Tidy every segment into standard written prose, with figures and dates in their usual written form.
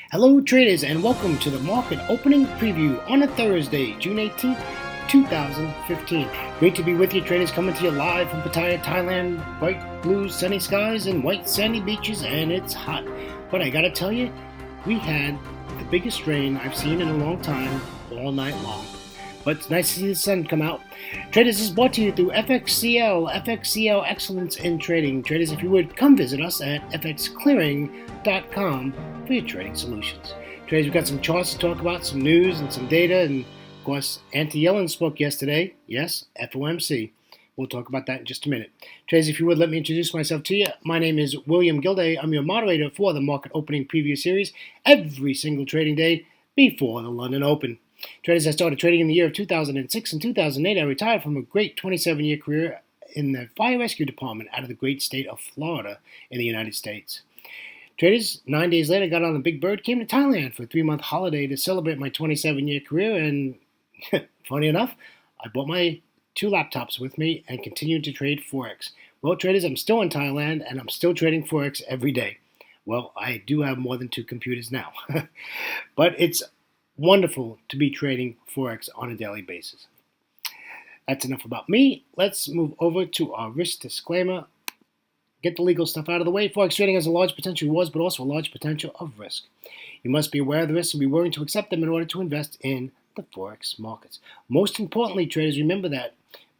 Hello traders and welcome to the market opening preview on a Thursday, June 18th, 2015. Great to be with you traders, coming to you live from Pattaya, Thailand. Bright blue sunny skies and white sandy beaches, and it's hot. But I gotta tell you, we had the biggest rain I've seen in a long time all night long. But it's nice to see the sun come out. Traders, is brought to you through FXCL Excellence in Trading. Traders, if you would, come visit us at fxclearing.com for your trading solutions. Traders, we've got some charts to talk about, some news and some data, and of course, Auntie Yellen spoke yesterday. Yes, FOMC. We'll talk about that in just a minute. Traders, if you would, let me introduce myself to you. My name is William Gilday. I'm your moderator for the market opening preview series every single trading day before the London Open. Traders, I started trading in the year of 2006 and 2008. I retired from a great 27-year career in the fire rescue department out of the great state of Florida in the United States. Traders, 9 days later, got on the Big Bird, came to Thailand for a 3-month holiday to celebrate my 27-year career, and funny enough, I brought my 2 laptops with me and continued to trade Forex. Well, traders, I'm still in Thailand, and I'm still trading Forex every day. Well, I do have more than 2 computers now, but it's wonderful to be trading Forex on a daily basis. That's enough about me. Let's move over to our risk disclaimer. Get the legal stuff out of the way. Forex trading has a large potential rewards, but also a large potential of risk. You must be aware of the risks and be willing to accept them in order to invest in the Forex markets. Most importantly, traders, remember that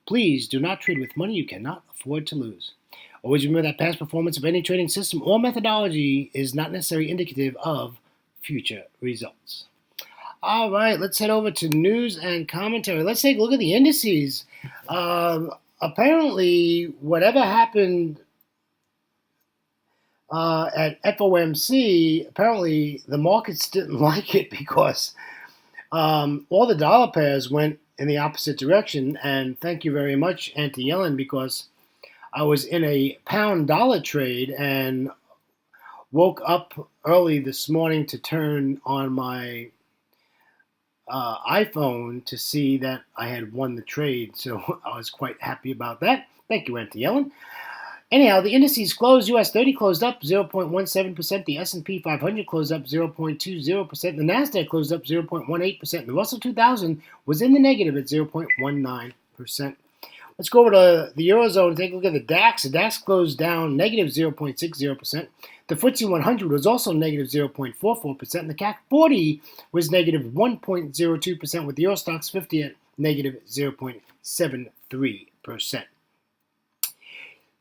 please do not trade with money you cannot afford to lose. Always remember that past performance of any trading system or methodology is not necessarily indicative of future results. All right, let's head over to news and commentary. Let's take a look at the indices. Apparently, whatever happened at FOMC, apparently the markets didn't like it because all the dollar pairs went in the opposite direction. And thank you very much, Auntie Yellen, because I was in a pound-dollar trade and woke up early this morning to turn on my iPhone to see that I had won the trade, so I was quite happy about that. Thank you, Auntie Yellen. Anyhow, the indices closed. US 30 closed up 0.17%. The S&P 500 closed up 0.20%. The Nasdaq closed up 0.18%. The Russell 2000 was in the negative at 0.19%. Let's go over to the Eurozone and take a look at the DAX. The DAX closed down negative 0.60%. The FTSE 100 was also negative 0.44%. And the CAC 40 was negative 1.02%, with the Euro Stoxx 50 at negative 0.73%.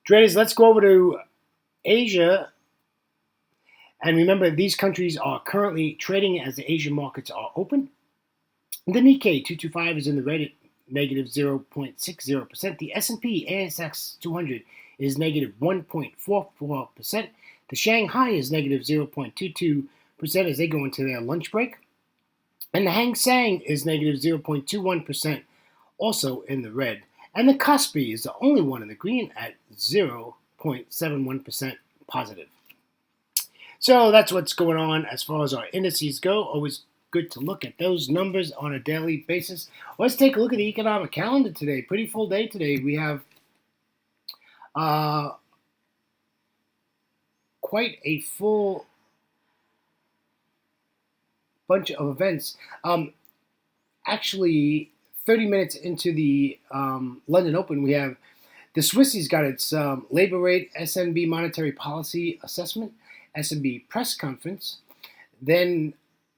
Traders, let's go over to Asia. And remember, these countries are currently trading as the Asian markets are open. The Nikkei 225 is in the red at negative 0.60%. The S&P ASX 200 is negative 1.44%. The Shanghai is negative 0.22% as they go into their lunch break. And the Hang Seng is negative 0.21%, also in the red. And the Kospi is the only one in the green at 0.71% positive. So that's what's going on as far as our indices go. Always good to look at those numbers on a daily basis. Let's take a look at the economic calendar today. Pretty full day today. We have quite a full bunch of events. Actually, 30 minutes into the London Open, we have the Swissies got its labor rate, SNB monetary policy assessment, SNB press conference. Then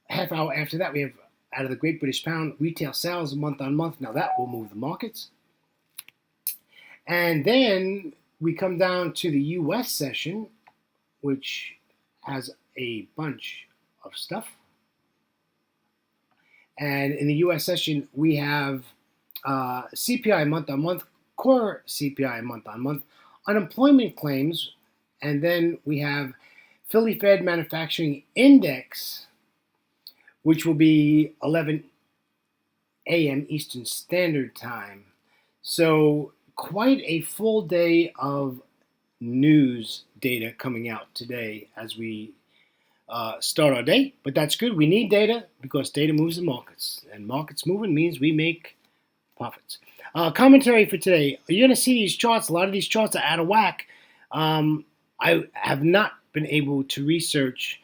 half hour after that, we have out of the Great British Pound retail sales month on month. Now that will move the markets. And then we come down to the U.S. session, which has a bunch of stuff. And in the U.S. session, we have CPI month on month, core CPI month on month, unemployment claims, and then we have Philly Fed Manufacturing Index, which will be 11 a.m. Eastern Standard Time. So quite a full day of news data coming out today as we start our day. But that's good. We need data because data moves the markets. And markets moving means we make profits. Commentary for today. You're going to see these charts. A lot of these charts are out of whack. I have not been able to research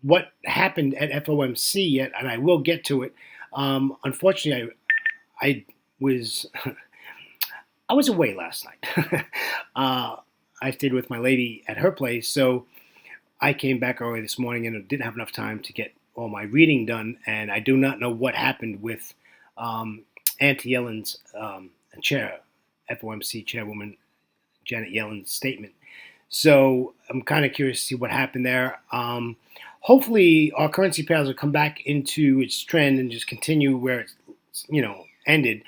what happened at FOMC yet, and I will get to it. Unfortunately, I was I was away last night. I stayed with my lady at her place, so I came back early this morning and didn't have enough time to get all my reading done. And I do not know what happened with um, Auntie Yellen's chair, FOMC chairwoman Janet Yellen's statement. So I'm kind of curious to see what happened there. Hopefully, our currency pairs will come back into its trend and just continue where it's ended.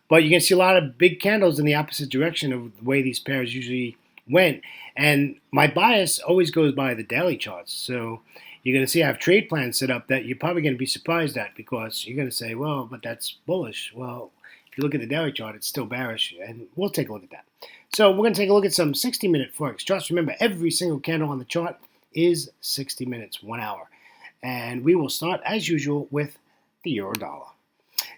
But you can see a lot of big candles in the opposite direction of the way these pairs usually went. And my bias always goes by the daily charts. So you're going to see I have trade plans set up that you're probably going to be surprised at, because you're going to say, well, but that's bullish. Well, if you look at the daily chart, it's still bearish. And we'll take a look at that. So we're going to take a look at some 60-minute Forex charts. Remember, every single candle on the chart is 60 minutes, 1 hour. And we will start, as usual, with the euro dollar.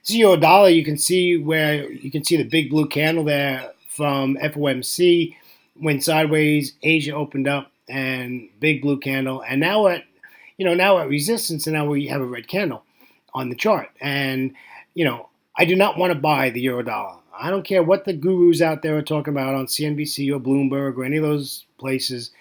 This euro dollar, you can see the big blue candle there from FOMC went sideways. Asia opened up and big blue candle, and now we're at resistance, and now we have a red candle on the chart. And I do not want to buy the euro dollar. I don't care what the gurus out there are talking about on CNBC or Bloomberg or any of those places.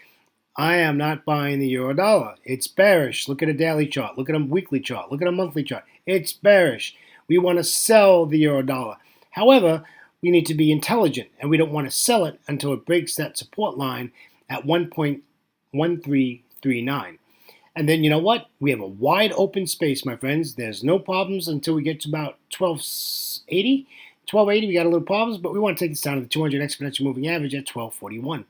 I am not buying the euro dollar. It's bearish. Look at a daily chart. Look at a weekly chart. Look at a monthly chart. It's bearish. We want to sell the euro dollar. However, we need to be intelligent, and we don't want to sell it until it breaks that support line at 1.1339. And then you know what? We have a wide open space, my friends. There's no problems until we get to about 1280. 1280, we got a little problems, but we want to take this down to the 200 exponential moving average at 1241.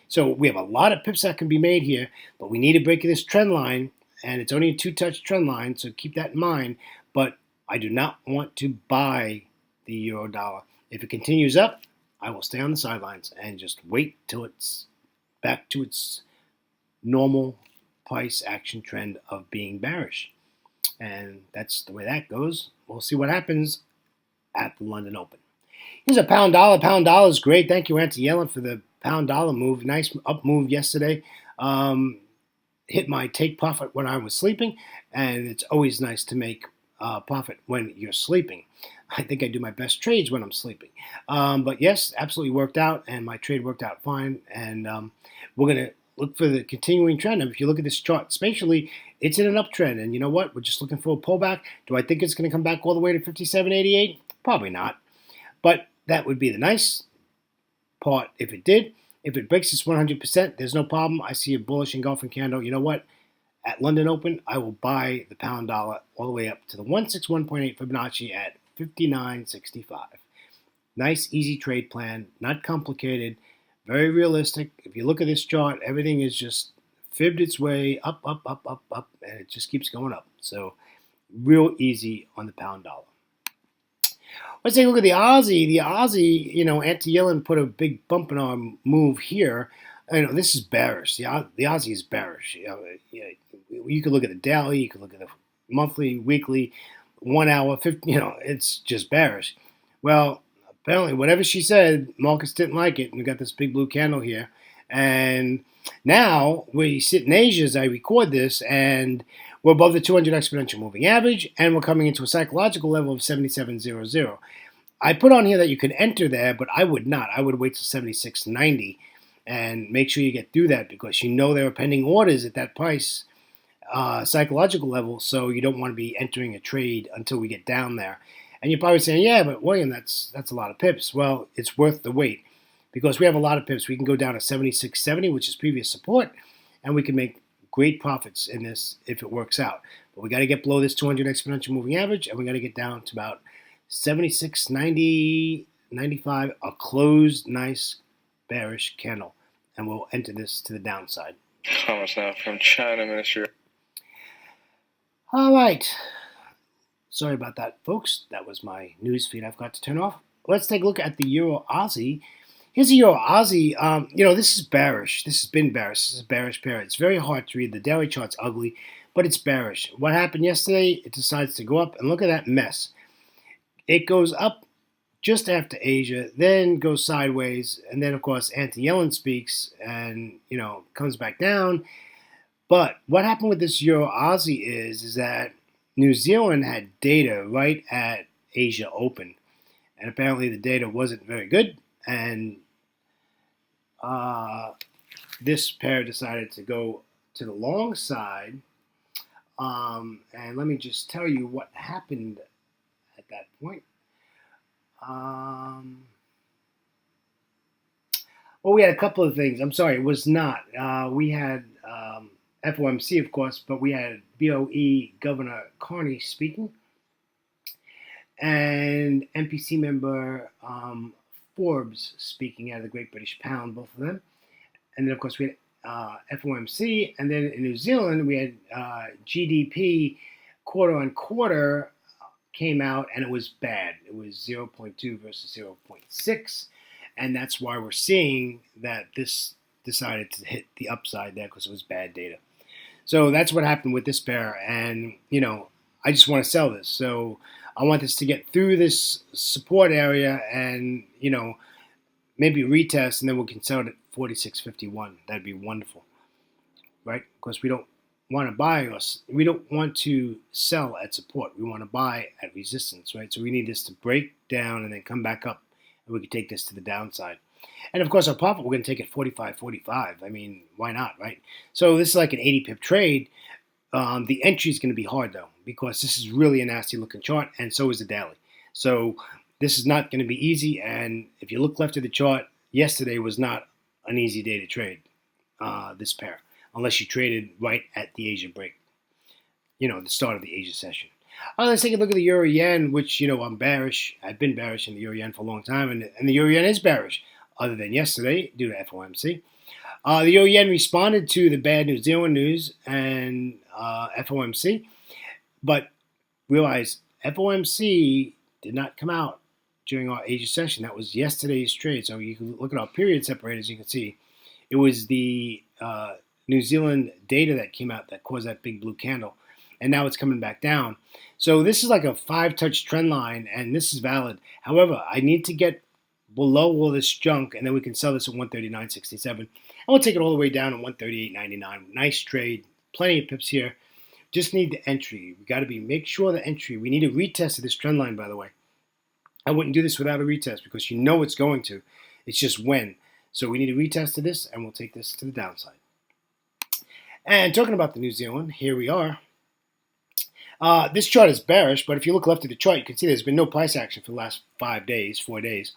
So we have a lot of pips that can be made here, but we need to break this trend line, and it's only a two-touch trend line, so keep that in mind. But I do not want to buy the euro dollar. If it continues up, I will stay on the sidelines and just wait till it's back to its normal price action trend of being bearish. And that's the way that goes. We'll see what happens at the London Open. Here's a pound dollar. Pound dollar is great. Thank you, Auntie Yellen, for the pound dollar move. Nice up move yesterday. Hit my take profit when I was sleeping, and it's always nice to make profit when you're sleeping. I think I do my best trades when I'm sleeping. But yes, absolutely worked out, and my trade worked out fine. And we're going to look for the continuing trend. And if you look at this chart spatially, it's in an uptrend. And you know what? We're just looking for a pullback. Do I think it's going to come back all the way to 57.88? Probably not. But that would be the nice part if it did. If it breaks its 100%, there's no problem. I see a bullish engulfing candle. You know what? At London Open, I will buy the pound dollar all the way up to the 161.8 Fibonacci at 59.65. Nice, easy trade plan, not complicated, very realistic. If you look at this chart, everything is just fibbed its way up, up, up, up, up, and it just keeps going up. So real easy on the pound dollar. Let's take a look at the Aussie. The Aussie, Auntie Yellen put a big bump in our move here. This is bearish. The Aussie is bearish. You could look at the daily, you could look at the monthly, weekly, 1 hour, 50. It's just bearish. Well, apparently, whatever she said, markets didn't like it, and we got this big blue candle here. And now we sit in Asia as I record this, and we're above the 200 exponential moving average, and we're coming into a psychological level of 77.00. I put on here that you can enter there, but I would not. I would wait till 76.90 and make sure you get through that, because there are pending orders at that price, psychological level, so you don't want to be entering a trade until we get down there. And you're probably saying, yeah, but William, that's a lot of pips. Well, it's worth the wait, because we have a lot of pips. We can go down to 76.70, which is previous support, and we can make great profits in this if it works out. But we got to get below this 200 exponential moving average, and we got to get down to about 76.90, 95, a closed, nice, bearish candle. And we'll enter this to the downside. Comments now from China Ministry. All right. Sorry about that, folks. That was my news feed I forgot to turn off. Let's take a look at the Euro Aussie. Here's the Euro Aussie. This is bearish. This has been bearish. This is a bearish pair. It's very hard to read. The daily chart's ugly, but it's bearish. What happened yesterday? It decides to go up, and look at that mess. It goes up just after Asia, then goes sideways, and then, of course, Auntie Yellen speaks and, comes back down. But what happened with this Euro Aussie is that New Zealand had data right at Asia Open, and apparently the data wasn't very good, and uh, this pair decided to go to the long side. And let me just tell you what happened at that point. Well, we had a couple of things. I'm sorry, it was not. We had FOMC, of course, but we had BOE Governor Carney speaking, and NPC member Forbes speaking out of the Great British Pound, both of them. And then, of course, we had FOMC, and then in New Zealand, we had GDP quarter on quarter came out, and it was bad. It was 0.2 versus 0.6, and that's why we're seeing that this decided to hit the upside there because it was bad data. So that's what happened with this pair, and I just want to sell this. So I want this to get through this support area, and maybe retest, and then we can sell it at 46.51. That'd be wonderful, right? Because we don't want to buy us. We don't want to sell at support. We want to buy at resistance, right? So we need this to break down and then come back up, and we can take this to the downside. And of course, our profit, we're going to take it 45.45. I mean, why not, right? So this is like an 80 pip trade. The entry is going to be hard, though, because this is really a nasty looking chart, and so is the daily. So this is not going to be easy, and if you look left of the chart, yesterday was not an easy day to trade this pair, unless you traded right at the Asia break, the start of the Asia session. Let's take a look at the Euro Yen, which, I'm bearish. I've been bearish in the Euro Yen for a long time, and the Euro Yen is bearish, other than yesterday due to FOMC. The Euro Yen responded to the bad New Zealand news and FOMC, but realize FOMC did not come out during our Asia session. That was yesterday's trade. So you can look at our period separators. You can see it was the New Zealand data that came out that caused that big blue candle, and now it's coming back down. So this is like a 5-touch trend line, and this is valid. However, I need to get below all this junk, and then we can sell this at 139.67. And we'll take it all the way down to 138.99. Nice trade. Plenty of pips here. Just need the entry. We got to make sure the entry. We need a retest of this trend line, by the way. I wouldn't do this without a retest because it's going to. It's just when. So we need a retest of this, and we'll take this to the downside. And talking about the New Zealand, here we are. This chart is bearish, but if you look left of the chart, you can see there's been no price action for the last 4 days.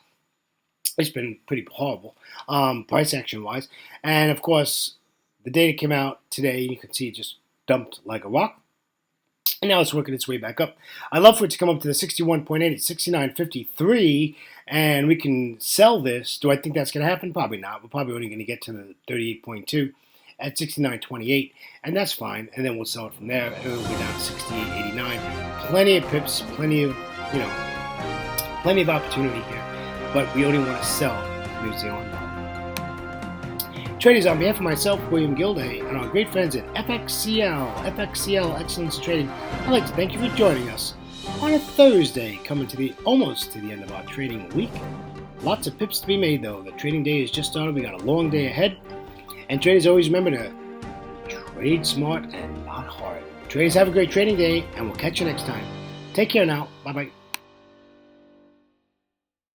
It's been pretty horrible, price action-wise. And, of course, the data came out today. You can see it just dumped like a rock. And now it's working its way back up. I'd love for it to come up to the 61.8 at 69.53, and we can sell this. Do I think that's going to happen? Probably not. We're probably only going to get to the 38.2 at 69.28, and that's fine. And then we'll sell it from there, and it'll go down to 68.89. Plenty of pips, plenty of opportunity here. But we only want to sell New Zealand. Traders, on behalf of myself, William Gilday, and our great friends at FXCL Excellence Trading, I'd like to thank you for joining us on a Thursday, coming almost to the end of our trading week. Lots of pips to be made, though. The trading day has just started. We got a long day ahead. And traders, always remember to trade smart and not hard. Traders, have a great trading day, and we'll catch you next time. Take care now. Bye-bye.